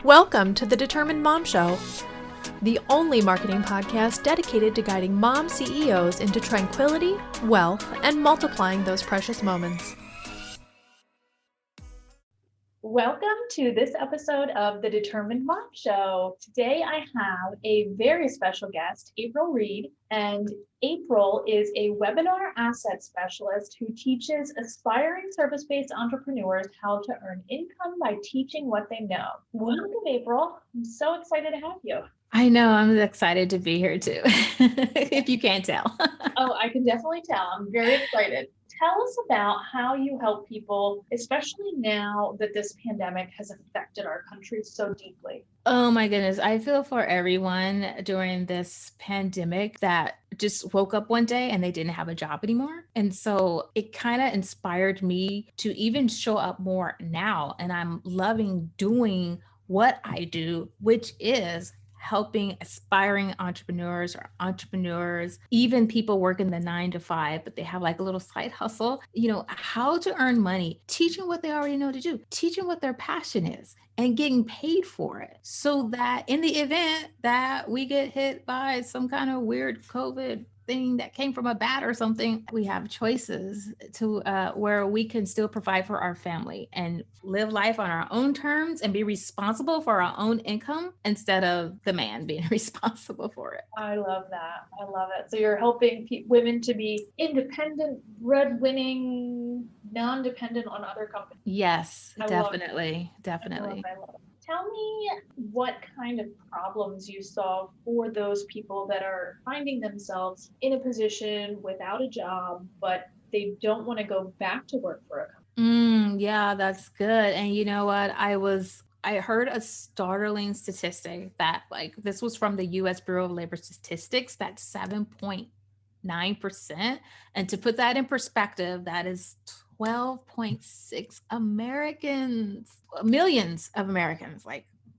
Welcome to the Determined Mom Show, the only marketing podcast dedicated to guiding mom CEOs into tranquility, wealth, and multiplying those precious moments. Welcome to this episode of the Determined Mom Show. Today I have a very special guest, Aprille Reed, and Aprille is a webinar asset specialist who teaches aspiring service-based entrepreneurs how to earn income by teaching what they know. Welcome, Aprille. I'm so excited to have you. I know, I'm excited to be here too, if you can't tell. Oh, I can definitely tell. I'm very excited. Tell us about how you help people, especially now that this pandemic has affected our country so deeply. Oh my goodness. I feel for everyone during this pandemic that just woke up one day and they didn't have a job anymore. And so it kind of inspired me to even show up more now. And I'm loving doing what I do, which is helping aspiring entrepreneurs or entrepreneurs, even people working the 9 to 5, but they have like a little side hustle, how to earn money, teaching what they already know to do, teaching what their passion is and getting paid for it. So that in the event that we get hit by some kind of weird COVID thing that came from a bat or something, we have choices to where we can still provide for our family and live life on our own terms and be responsible for our own income instead of the man being responsible for it. I love that. I love it. So you're helping women to be independent, breadwinning, non-dependent on other companies. Yes, I definitely. I love it. Tell me what kind of problems you solve for those people that are finding themselves in a position without a job, but they don't want to go back to work for a company. Yeah, that's good. And you know what? I heard a startling statistic that this was from the US Bureau of Labor Statistics, that 7.9%. And to put that in perspective, that is 12.6 millions of Americans,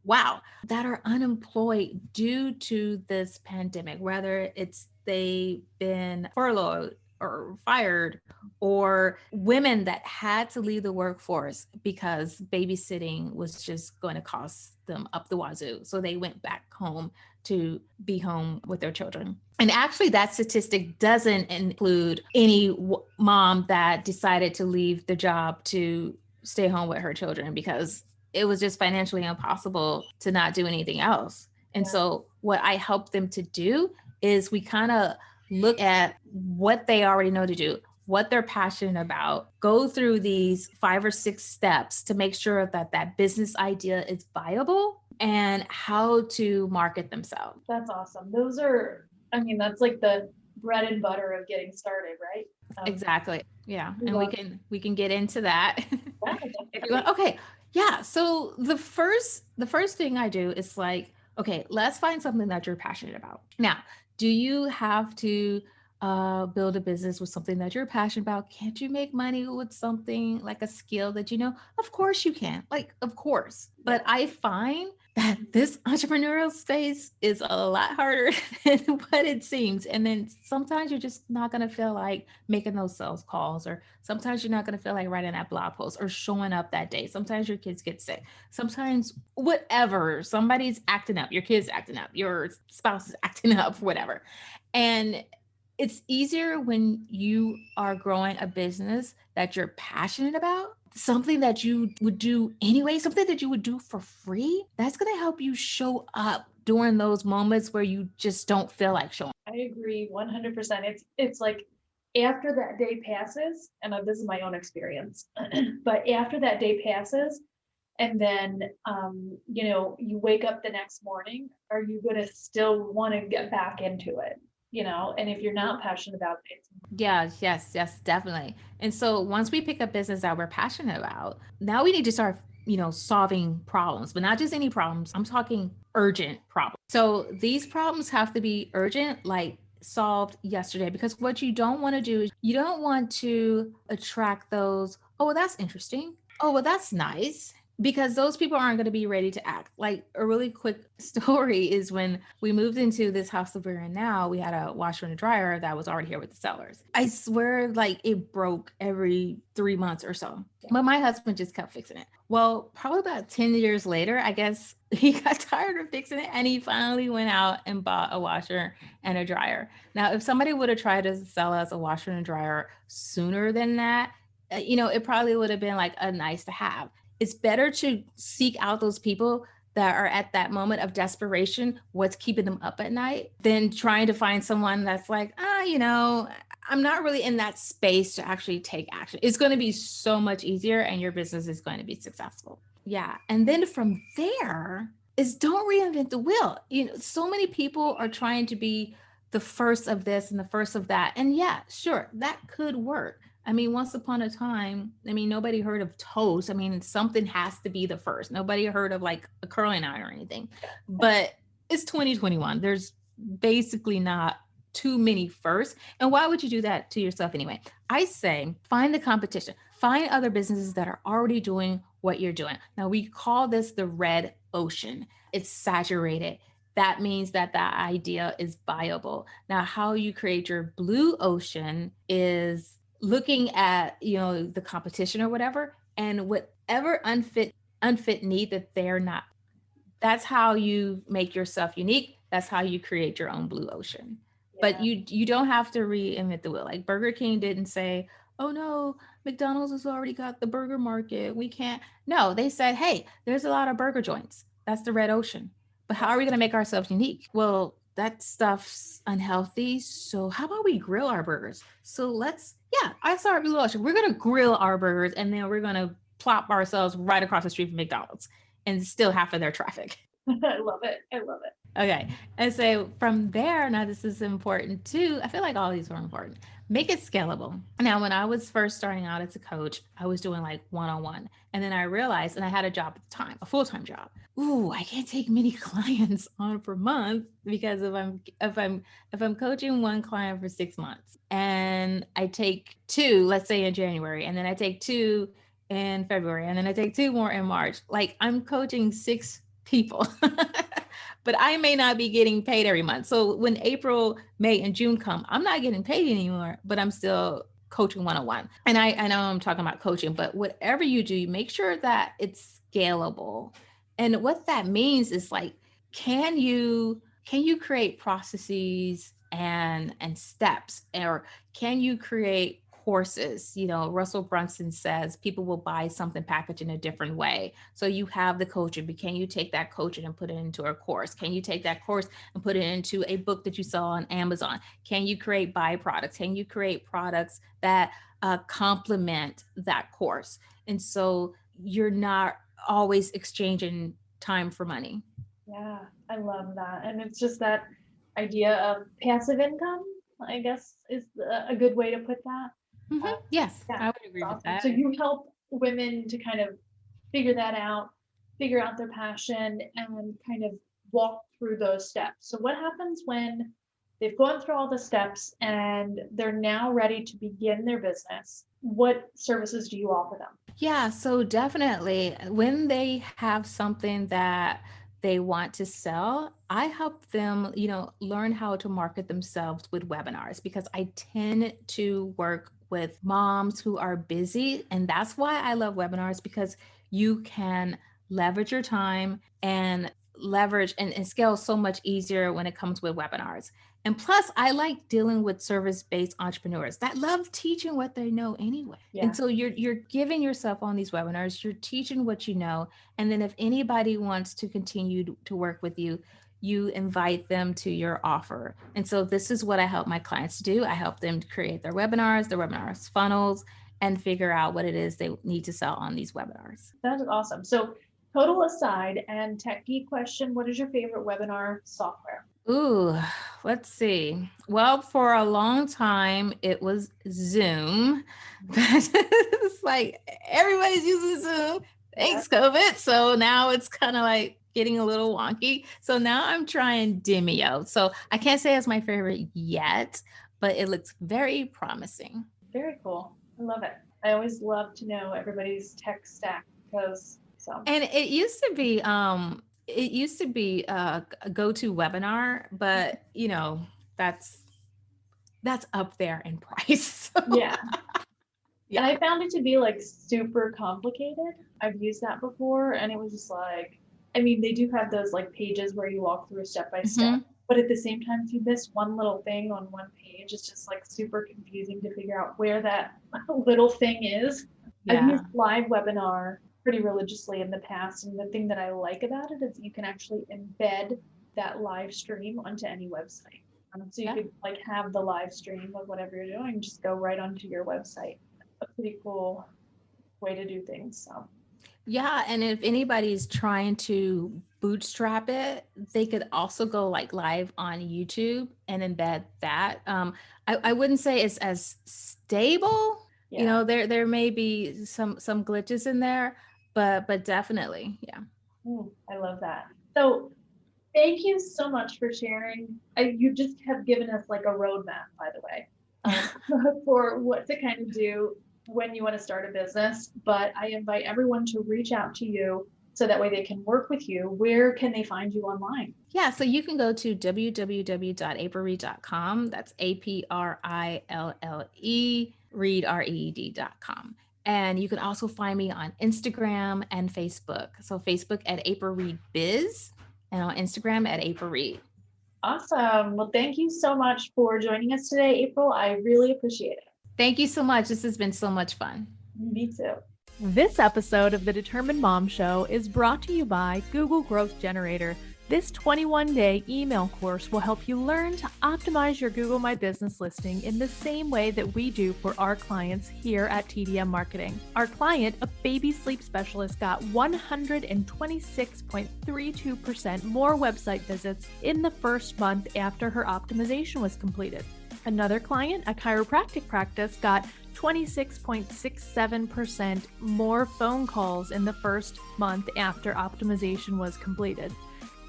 wow, that are unemployed due to this pandemic, whether it's they've been furloughed or fired, or women that had to leave the workforce because babysitting was just going to cost them up the wazoo. So they went back home to be home with their children. And actually that statistic doesn't include any mom that decided to leave the job to stay home with her children because it was just financially impossible to not do anything else. And so what I help them to do is we kind of look at what they already know to do, what they're passionate about, go through these 5 or 6 steps to make sure that that business idea is viable and how to market themselves. That's awesome. That's like the bread and butter of getting started, right? Exactly. Yeah. And we can get into that. If you want. Okay. Yeah. So the first thing I do is okay, let's find something that you're passionate about. Now, do you have to build a business with something that you're passionate about? Can't you make money with something like a skill that you know? Of course you can. Of course. But I find that this entrepreneurial space is a lot harder than what it seems. And then sometimes you're just not going to feel like making those sales calls, or sometimes you're not going to feel like writing that blog post or showing up that day. Sometimes your kids get sick. Sometimes whatever, somebody's acting up, your kid's acting up, your spouse is acting up, whatever. And it's easier when you are growing a business that you're passionate about, something that you would do anyway, something that you would do for free. That's going to help you show up during those moments where you just don't feel like showing. I agree 100%. It's like after that day passes, and this is my own experience, but after that day passes, and then, you wake up the next morning, are you going to still want to get back into it? And if you're not passionate about it. Yes, definitely. And so once we pick a business that we're passionate about, now we need to start, solving problems, but not just any problems. I'm talking urgent problems. So these problems have to be urgent, solved yesterday, because what you don't want to do is you don't want to attract those, oh, well, that's interesting. Oh, well, that's nice. because those people aren't going to be ready to act. Like a really quick story is when we moved into this house that we're in now, we had a washer and a dryer that was already here with the sellers. I swear, like it broke every 3 months or so. But my husband just kept fixing it. Well, probably about 10 years later, I guess he got tired of fixing it and he finally went out and bought a washer and a dryer. Now, if somebody would have tried to sell us a washer and a dryer sooner than that, it probably would have been like a nice to have. It's better to seek out those people that are at that moment of desperation, what's keeping them up at night, than trying to find someone that's like, I'm not really in that space to actually take action. It's going to be so much easier and your business is going to be successful. Yeah. And then from there is don't reinvent the wheel. So many people are trying to be the first of this and the first of that. And yeah, sure, that could work. I mean, once upon a time, nobody heard of toast. Something has to be the first. Nobody heard of like a curling iron or anything, but it's 2021. There's basically not too many firsts. And why would you do that to yourself anyway? I say, find the competition, find other businesses that are already doing what you're doing. Now we call this the red ocean. It's saturated. That means that that idea is viable. Now, how you create your blue ocean is looking at the competition or whatever, and whatever unfit need that they're not. That's how you make yourself unique. That's how you create your own blue ocean. Yeah. But you don't have to reinvent the wheel. Like Burger King didn't say, oh no, McDonald's has already got the burger market, we can't. No, they said, hey, there's a lot of burger joints. That's the red ocean. But how are we going to make ourselves unique? Well, that stuff's unhealthy. So how about we grill our burgers? So I saw our blue ocean. We're going to grill our burgers and then we're going to plop ourselves right across the street from McDonald's and still half of their traffic. I love it. Okay. And so from there, now this is important too. I feel like all these are important. Make it scalable. Now, when I was first starting out as a coach, I was doing like one-on-one. And then I realized, and I had a job at the time, a full-time job. Ooh, I can't take many clients on per month because if I'm coaching one client for 6 months and I take 2, let's say in January, and then I take 2 in February, and then I take 2 more in March, like I'm coaching 6 people. But I may not be getting paid every month. So when April, May, and June come, I'm not getting paid anymore, but I'm still coaching one-on-one. And I know I'm talking about coaching, but whatever you do, you make sure that it's scalable. And what that means is like, can you create processes and steps, or can you create courses? Russell Brunson says people will buy something packaged in a different way. So you have the coaching, but can you take that coaching and put it into a course? Can you take that course and put it into a book that you saw on Amazon? Can you create byproducts? Can you create products that complement that course? And so you're not always exchanging time for money. Yeah, I love that. And it's just that idea of passive income, I guess, is a good way to put that. Mm-hmm. Yes, yeah, I would agree with that. So you help women to kind of figure out their passion and kind of walk through those steps. So what happens when they've gone through all the steps and they're now ready to begin their business? What services do you offer them? Yeah, so definitely when they have something that they want to sell, I help them, learn how to market themselves with webinars, because I tend to work with moms who are busy. And that's why I love webinars, because you can leverage your time and leverage and scale so much easier when it comes with webinars. And plus, I like dealing with service-based entrepreneurs that love teaching what they know anyway. Yeah. And so you're giving yourself on these webinars, you're teaching what you know. And then if anybody wants to continue to work with you, you invite them to your offer. And so this is what I help my clients do. I help them create their webinars funnels, and figure out what it is they need to sell on these webinars. That's awesome. So total aside and tech geek question, what is your favorite webinar software? Ooh, let's see. Well, for a long time, it was Zoom. It's like everybody's using Zoom. Thanks, COVID. So now it's kind of like getting a little wonky. So now I'm trying Demio. So I can't say it's my favorite yet, but it looks very promising. Very cool. I love it. I always love to know everybody's tech stack, because So, And it used to be a go-to webinar, but that's up there in price. So, yeah. yeah. And I found it to be like super complicated. I've used that before and it was just like, I mean, they do have those like pages where you walk through step by step, Mhm. but at the same time, if you miss one little thing on one page, it's just like super confusing to figure out where that little thing is. I've Yeah. used live webinar pretty religiously in the past, and the thing that I like about it is you can actually embed that live stream onto any website. So you Yeah. could like have the live stream of whatever you're doing, just go right onto your website. A pretty cool way to do things. So Yeah, and if anybody's trying to bootstrap it, they could also go like live on YouTube and embed that. I wouldn't say it's as stable. yeah. There may be some glitches in there, but definitely, yeah. I love that. So thank you so much for sharing. You just have given us like a roadmap, by the way, for what to kind of do when you want to start a business. But I invite everyone to reach out to you so that way they can work with you. Where can they find you online? Yeah, so you can go to www.aprille.com. That's APRILLE, read.com. And you can also find me on Instagram and Facebook. So Facebook at Aprille Reed Biz and on Instagram at Aprille Reed. Awesome. Well, thank you so much for joining us today, Aprille. I really appreciate it. Thank you so much. This has been so much fun. Me too. This episode of the Determined Mom Show is brought to you by Google Growth Generator. This 21-day email course will help you learn to optimize your Google My Business listing in the same way that we do for our clients here at TDM Marketing. Our client, a baby sleep specialist, got 126.32% more website visits in the first month after her optimization was completed. Another client, a chiropractic practice, got 26.67% more phone calls in the first month after optimization was completed.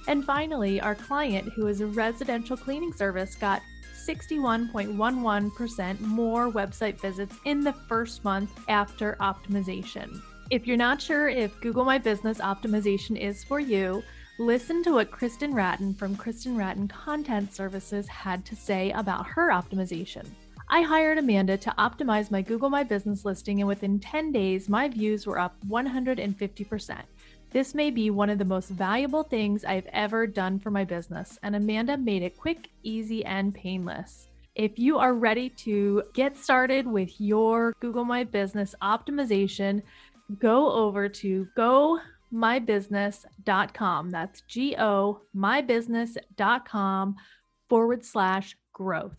And finally, our client, who is a residential cleaning service, got 61.11% more website visits in the first month after optimization. If you're not sure if Google My Business optimization is for you, listen to what Kristen Ratton from Kristen Ratton Content Services had to say about her optimization. I hired Amanda to optimize my Google My Business listing, and within 10 days, my views were up 150%. This may be one of the most valuable things I've ever done for my business, and Amanda made it quick, easy, and painless. If you are ready to get started with your Google My Business optimization, go over to gomybusiness.com. That's gomybusiness.com/growth.